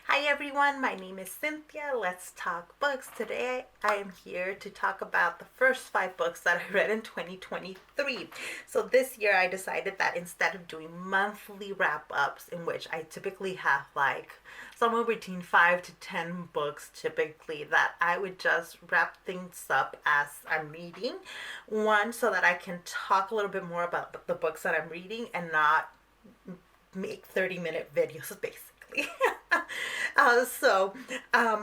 Hi everyone, my name is Cynthia. Let's talk books. Today I am here to talk about the first 5 books that I read in 2023. So this year I decided that instead of doing monthly wrap ups, in which I typically have like somewhere between 5 to 10 books typically, that I would just wrap things up as I'm reading. One, so that I can talk a little bit more about the books that I'm reading and not make 30-minute videos basically.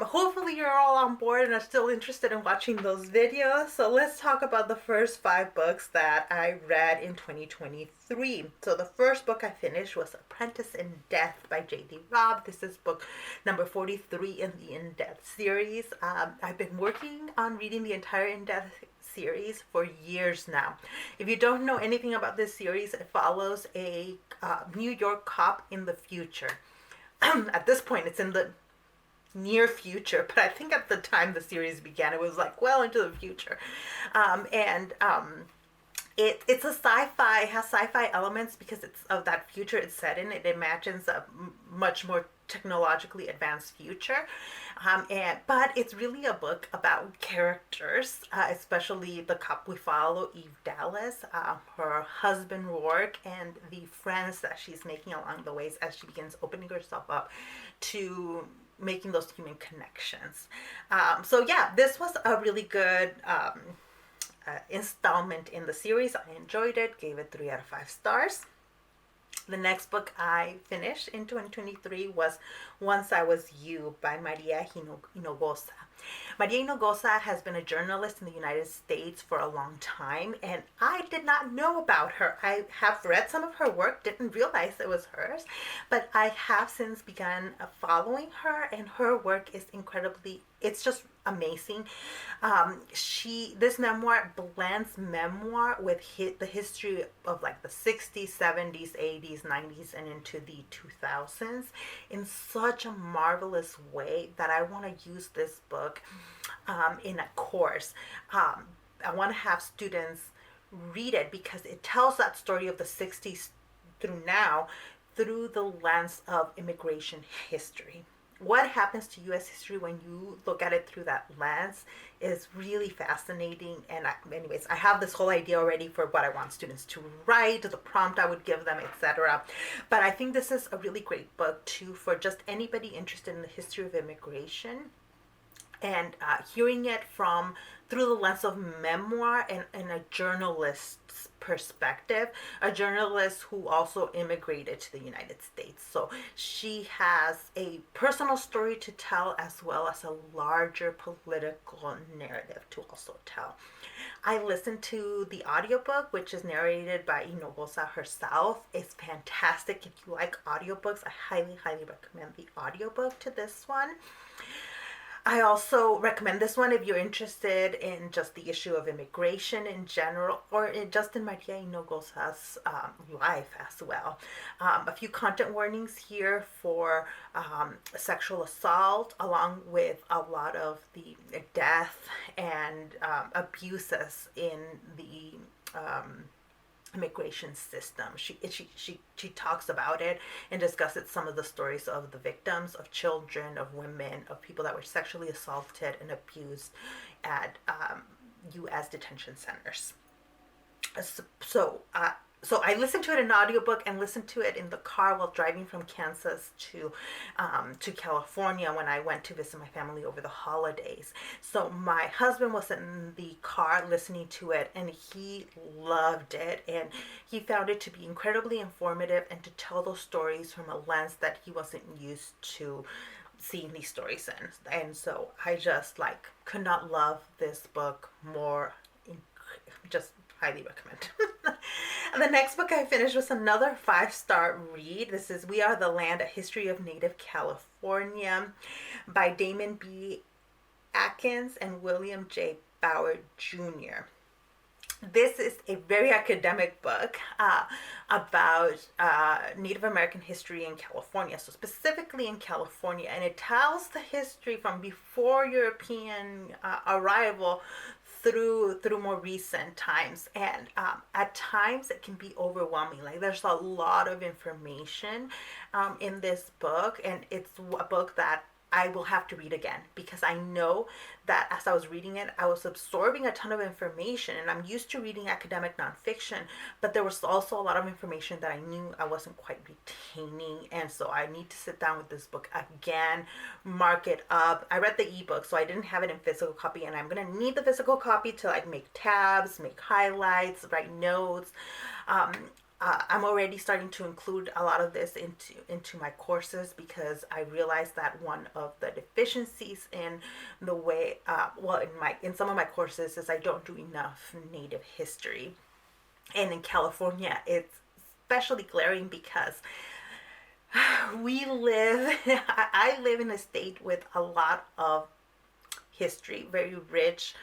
Hopefully you're all on board and are still interested in watching those videos. So let's talk about the first 5 books that I read in 2023. So the first book I finished was Apprentice in Death by J.D. Robb. This is book number 43 in the In Death series. I've been working on reading the entire In Death series for years now. If you don't know anything about this series, it follows a New York cop in the future. At this point, it's in the near future, but I think at the time the series began, it was like well into the future. And it's a sci-fi, it has sci-fi elements because it's of that future it's set in. It imagines a much more technologically advanced future. But it's really a book about characters, especially the cop we follow, Eve Dallas, her husband Rourke, and the friends that she's making along the ways as she begins opening herself up to making those human connections. This was a really good installment in the series. I enjoyed it, gave it 3 out of 5 stars. The next book I finished in 2023 was Once I Was You by Maria Hinojosa. Maria Hinojosa has been a journalist in the United States for a long time, and I did not know about her. I have read some of her work, didn't realize it was hers, but I have since begun following her, and her work is it's just amazing. This memoir blends memoir with the history of like the 60s, 70s, 80s, 90s, and into the 2000s in such a marvelous way that I want to use this book in a course. I want to have students read it because it tells that story of the 60s through now through the lens of immigration history. What happens to U.S. history when you look at it through that lens is really fascinating. And anyways, I have this whole idea already for what I want students to write, the prompt I would give them, etc. But I think this is a really great book too for just anybody interested in the history of immigration, and hearing it from through the lens of memoir and a journalist's perspective, a journalist who also immigrated to the United States. So she has a personal story to tell as well as a larger political narrative to also tell. I listened to the audiobook, which is narrated by Hinojosa herself. It's fantastic. If you like audiobooks, I highly, highly recommend the audiobook to this one. I also recommend this one if you're interested in just the issue of immigration in general, or just in Maria Hinojosa's life as well. A few content warnings here for sexual assault, along with a lot of the death and abuses in the immigration system. She talks about it and discusses some of the stories of the victims, of children, of women, of people that were sexually assaulted and abused at U.S. detention centers. So I listened to it in an audiobook and listened to it in the car while driving from Kansas to California when I went to visit my family over the holidays. So my husband was in the car listening to it, and he loved it, and he found it to be incredibly informative and to tell those stories from a lens that he wasn't used to seeing these stories in. And so I just could not love this book more. Just highly recommend. And the next book I finished was another 5-star read. This is We Are the Land, A History of Native California by Damon B. Akins and Wiliam J. Bauer Jr. This is a very academic book about Native American history in California, so specifically in California, and it tells the history from before European arrival through more recent times, and at times it can be overwhelming. Like there's a lot of information in this book, and it's a book that I will have to read again, because I know that as I was reading it, I was absorbing a ton of information, and I'm used to reading academic nonfiction, but there was also a lot of information that I knew I wasn't quite retaining, and so I need to sit down with this book again, mark it up. I read the ebook, so I didn't have it in physical copy, and I'm gonna need the physical copy to like make tabs, make highlights, write notes. I'm already starting to include a lot of this into my courses, because I realized that one of the deficiencies in the way, in some of my courses, is I don't do enough Native history, and in California it's especially glaring because I live in a state with a lot of history, very rich,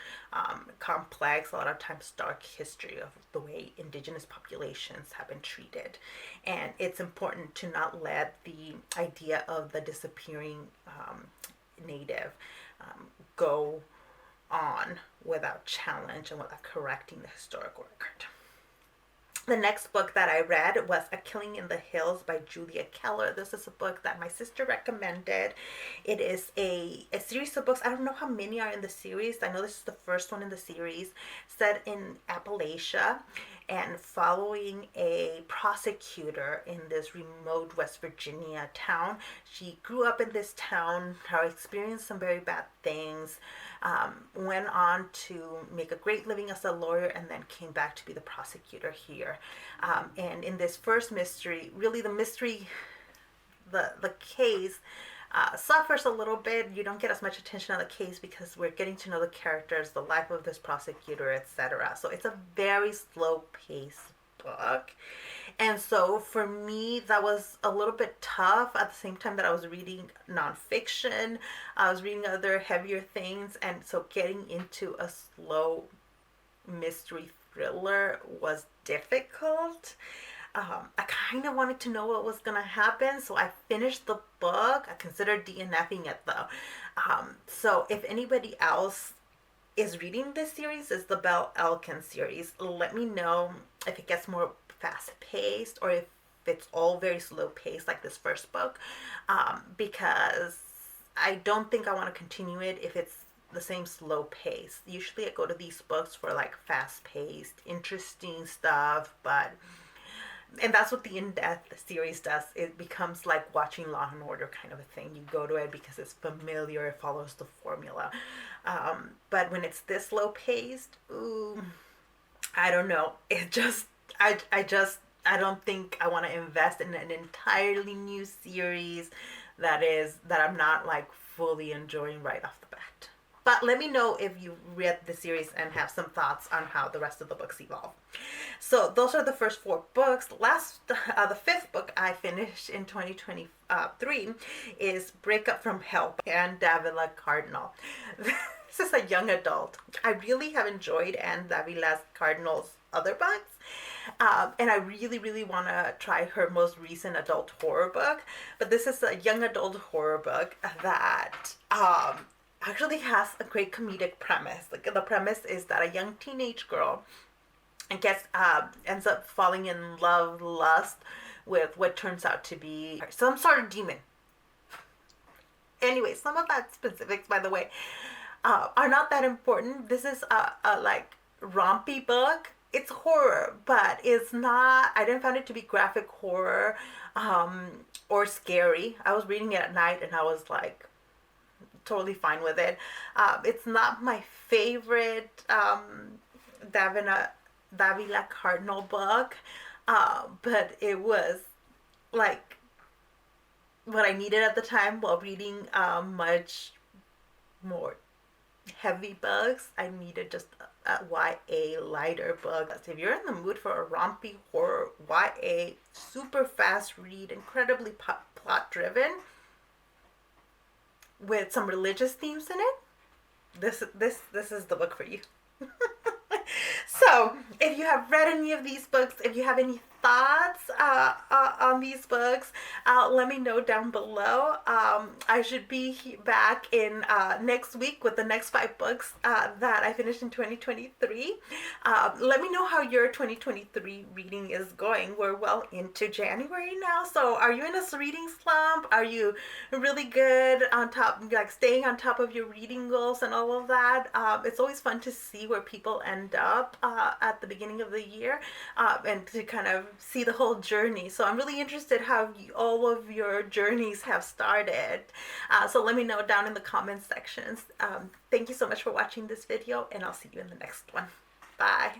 complex, a lot of times dark history of the way indigenous populations have been treated. And it's important to not let the idea of the disappearing native go on without challenge and without correcting the historical record. The next book that I read was A Killing in the Hills by Julia Keller. This is a book that my sister recommended. It is a series of books. I don't know how many are in the series. I know this is the first one in the series, set in Appalachia and following a prosecutor in this remote West Virginia town. She grew up in this town, her experienced some very bad things, went on to make a great living as a lawyer, and then came back to be the prosecutor here. And in this first mystery, really the mystery, the case suffers a little bit. You don't get as much attention on the case because we're getting to know the characters, the life of this prosecutor, etc. So it's a very slow paced book. And so for me, that was a little bit tough at the same time that I was reading nonfiction. I was reading other heavier things. And so getting into a slow mystery thriller was difficult. I kind of wanted to know what was going to happen, so I finished the book. I considered DNFing it though. So if anybody else is reading this series, it's the Belle Elkin series. Let me know if it gets more fast-paced or if it's all very slow-paced like this first book, because I don't think I want to continue it if it's the same slow pace. Usually I go to these books for like fast-paced, interesting stuff, and that's what the In-Depth series does. It becomes like watching Law and Order kind of a thing. You go to it because it's familiar, it follows the formula. But when it's this slow paced, I don't know. I don't think I want to invest in an entirely new series that I'm not like fully enjoying right off the bat. But let me know if you read the series and have some thoughts on how the rest of the books evolve. So those are the first 4 books. The 5th book I finished in 2023 is Breakup from Hell and Dávila Cardinal. This is a young adult. I really have enjoyed Dávila's Cardinal's other books. And I really, really want to try her most recent adult horror book. But this is a young adult horror book that actually has a great comedic premise. Like, the premise is that a young teenage girl ends up falling in lust with what turns out to be some sort of demon. Anyway, some of that specifics, by the way, are not that important. This is a like rompy book. It's horror, but it's not. I didn't find it to be graphic horror or scary. I was reading it at night and I was like totally fine with it. It's not my favorite Dávila Cardinal book, but it was like what I needed at the time while reading much more heavy books. I needed just a YA lighter book. So if you're in the mood for a rompy horror YA, super fast read, incredibly plot driven, with some religious themes in it, this is the book for you. So if you have read any of these books, if you have any thoughts on these books, let me know down below. I should be back in next week with the next 5 books that I finished in 2023. Let me know how your 2023 reading is going. We're well into January now, so are you in a reading slump? Are you really good on top, like staying on top of your reading goals and all of that? It's always fun to see where people end up at the beginning of the year, and to kind of see the whole journey. So I'm really interested how all of your journeys have started. So let me know down in the comment sections. Thank you so much for watching this video, and I'll see you in the next one. Bye.